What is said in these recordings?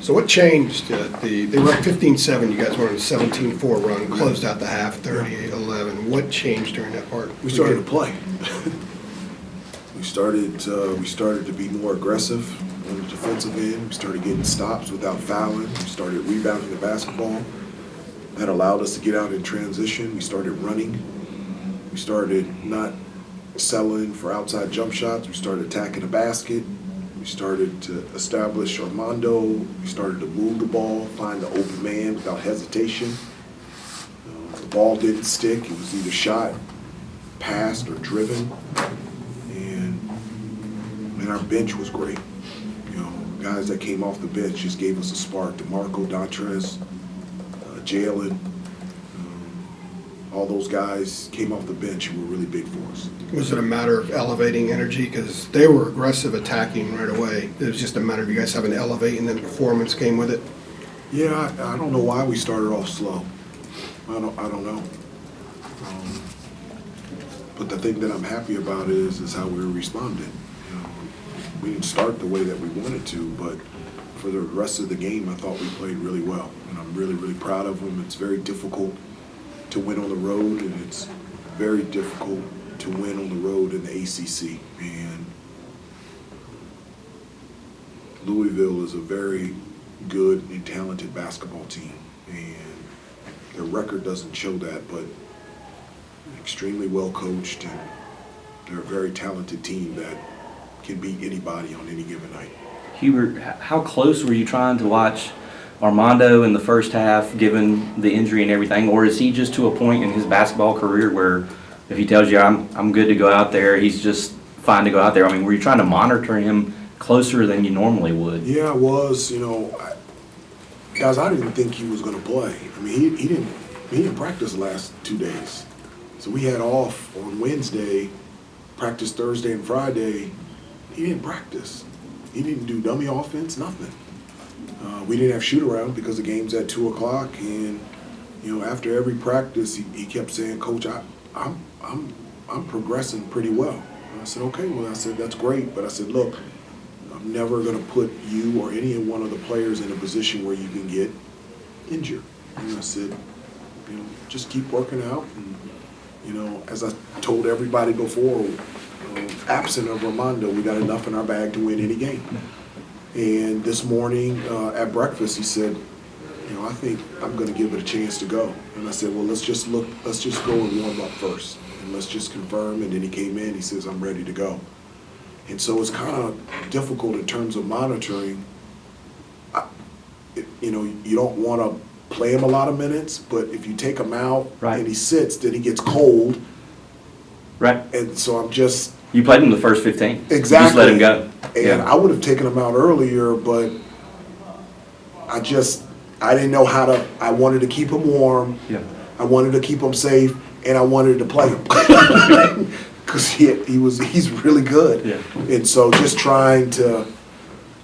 So what changed? They were up 15-7. You guys went on a 17-4 run, closed out the half 30-11. What changed during that part? We started to play. We started to be more aggressive on the defensive end. We started getting stops without fouling. We started rebounding the basketball. That allowed us to get out in transition. We started running. We started not settling for outside jump shots. We started attacking the basket. We started to establish Armando. We started to move the ball, find the open man without hesitation. The ball didn't stick. It was either shot, passed, or driven. And our bench was great. You know, guys that came off the bench just gave us a spark. DeMarco, Dontrez, Jalen, all those guys came off the bench and were really big for us. Was it a matter of elevating energy? Because they were aggressive attacking right away. It was just a matter of you guys having to elevate and then performance came with it? Yeah, I don't know why we started off slow. I don't know. But the thing that I'm happy about is how we responded. You know, we didn't start the way that we wanted to, but for the rest of the game, I thought we played really well. And I'm really, really proud of them. It's very difficult to win on the road, and it's very difficult to win on the road in the ACC. And Louisville is a very good and talented basketball team, and their record doesn't show that, but extremely well coached, and they're a very talented team that can beat anybody on any given night. Hubert, how close were you trying to watch Armando in the first half, given the injury and everything, or is he just to a point in his basketball career where if he tells you I'm good to go out there, he's just fine to go out there? I mean, were you trying to monitor him closer than you normally would? Yeah, I was. You know, guys, I didn't think he was going to play. I mean, he didn't practice the last 2 days, so we had off on Wednesday, practice Thursday and Friday. He didn't practice. He didn't do dummy offense, nothing. We didn't have shoot around because the game's at 2 o'clock, and you know, after every practice, he kept saying, "Coach, I'm progressing pretty well." And I said, "Okay, well," I said, "that's great," but I said, "Look, I'm never going to put you or any one of the players in a position where you can get injured." And I said, "You know, just keep working out." And you know, as I told everybody before, absent of Armando, we got enough in our bag to win any game. And this morning at breakfast, he said, "You know, I think I'm going to give it a chance to go." And I said, "Well, let's just go and warm up first, and let's just confirm." And then he came in. He says, "I'm ready to go." And so it's kind of difficult in terms of monitoring. You know, you don't want to play him a lot of minutes, but if you take him out and he sits, then he gets cold. Right. And so I'm just. You played him the first 15. Exactly. You just let him go. And I would have taken him out earlier, but I didn't know how to. I wanted to keep him warm. Yeah. I wanted to keep him safe, and I wanted to play him because he's really good. Yeah. And so just trying to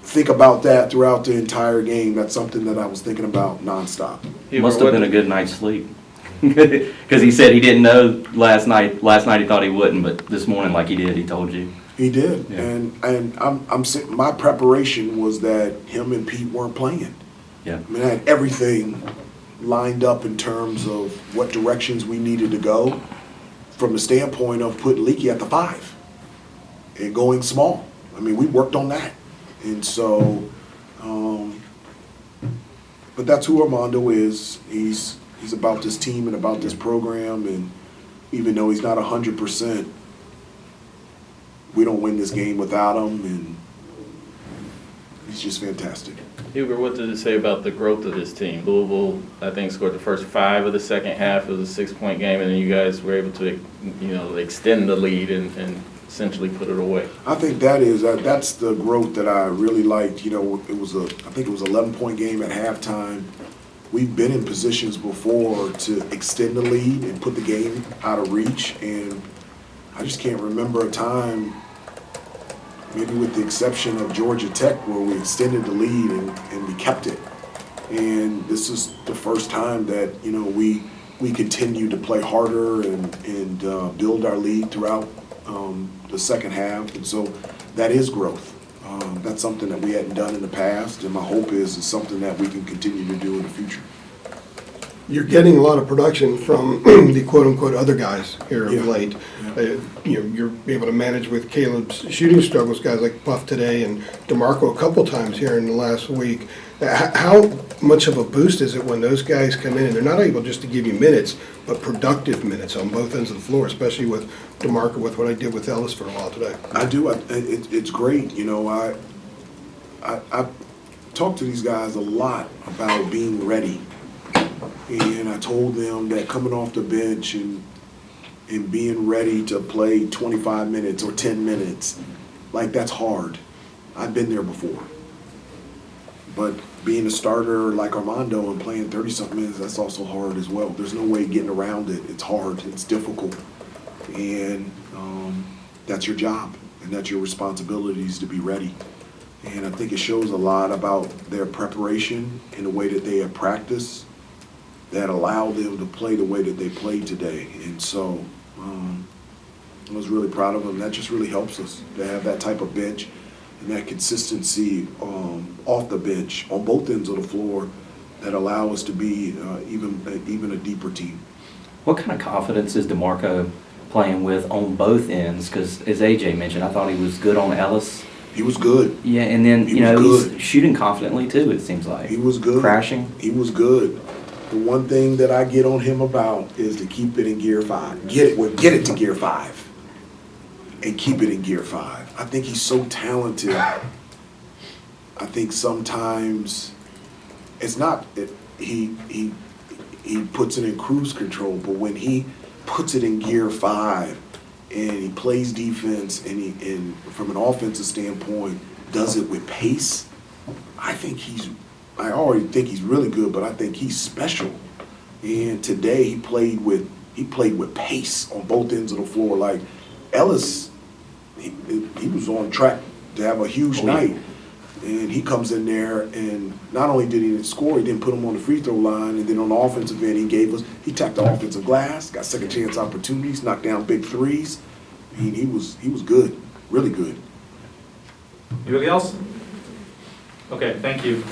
think about that throughout the entire game. That's something that I was thinking about nonstop. Must have been a good night's sleep. Because he said he didn't know last night. Last night he thought he wouldn't, but this morning, like he did, he told you. He did, Yeah. and my preparation was that him and Pete weren't playing. Yeah. I mean, I had everything lined up in terms of what directions we needed to go, from the standpoint of putting Leaky at the 5 and going small. I mean, we worked on that, and so, but that's who Armando is. He's about this team and about this program, and even though he's not 100%, we don't win this game without him, and he's just fantastic. Hubert, what did it say about the growth of this team? Louisville, I think, scored the first 5 of the second half. It was a 6-point game, and then you guys were able to, you know, extend the lead and essentially put it away. I think that's the growth that I really liked. You know, I think it was 11-point game at halftime. We've been in positions before to extend the lead and put the game out of reach, and I just can't remember a time, maybe with the exception of Georgia Tech, where we extended the lead and we kept it. And this is the first time that, you know, we continue to play harder and build our lead throughout the second half, and so that is growth. That's something that we hadn't done in the past, and my hope is it's something that we can continue to do in the future. You're getting a lot of production from the quote-unquote other guys here Yeah. of late. Yeah. You're able to manage with Caleb's shooting struggles, guys like Buff today and DeMarco a couple times here in the last week. How much of a boost is it when those guys come in and they're not able just to give you minutes, but productive minutes on both ends of the floor, especially with DeMarco, with what I did with Ellis for a while today? I do. It's great. You know, I talk to these guys a lot about being ready. And I told them that coming off the bench and being ready to play 25 minutes or 10 minutes, like that's hard. I've been there before. But being a starter like Armando and playing 30-something minutes, that's also hard as well. There's no way getting around it. It's hard. It's difficult. And that's your job, and that's your responsibilities to be ready. And I think it shows a lot about their preparation and the way that they have practiced that allow them to play the way that they played today. And so I was really proud of them. That just really helps us to have that type of bench and that consistency off the bench on both ends of the floor that allow us to be even a deeper team. What kind of confidence is DeMarco playing with on both ends? Because as AJ mentioned, I thought he was good on Ellis. He was good. Yeah, and then, He was he's good. shooting confidently too, it seems like. He was good. Crashing. He was good. The one thing that I get on him about is to keep it in gear 5. Get it to gear 5. And keep it in gear 5. I think he's so talented. I think sometimes it's not he puts it in cruise control, but when he puts it in gear 5 and he plays defense and from an offensive standpoint does it with pace, I already think he's really good, but I think he's special. And today he played with pace on both ends of the floor. Like Ellis, he was on track to have a huge night. And he comes in there and not only did he score, he didn't put him on the free throw line, and then on the offensive end he tapped the offensive glass, got second chance opportunities, knocked down big threes. I mean, he was good, really good. Anybody else? Okay, thank you.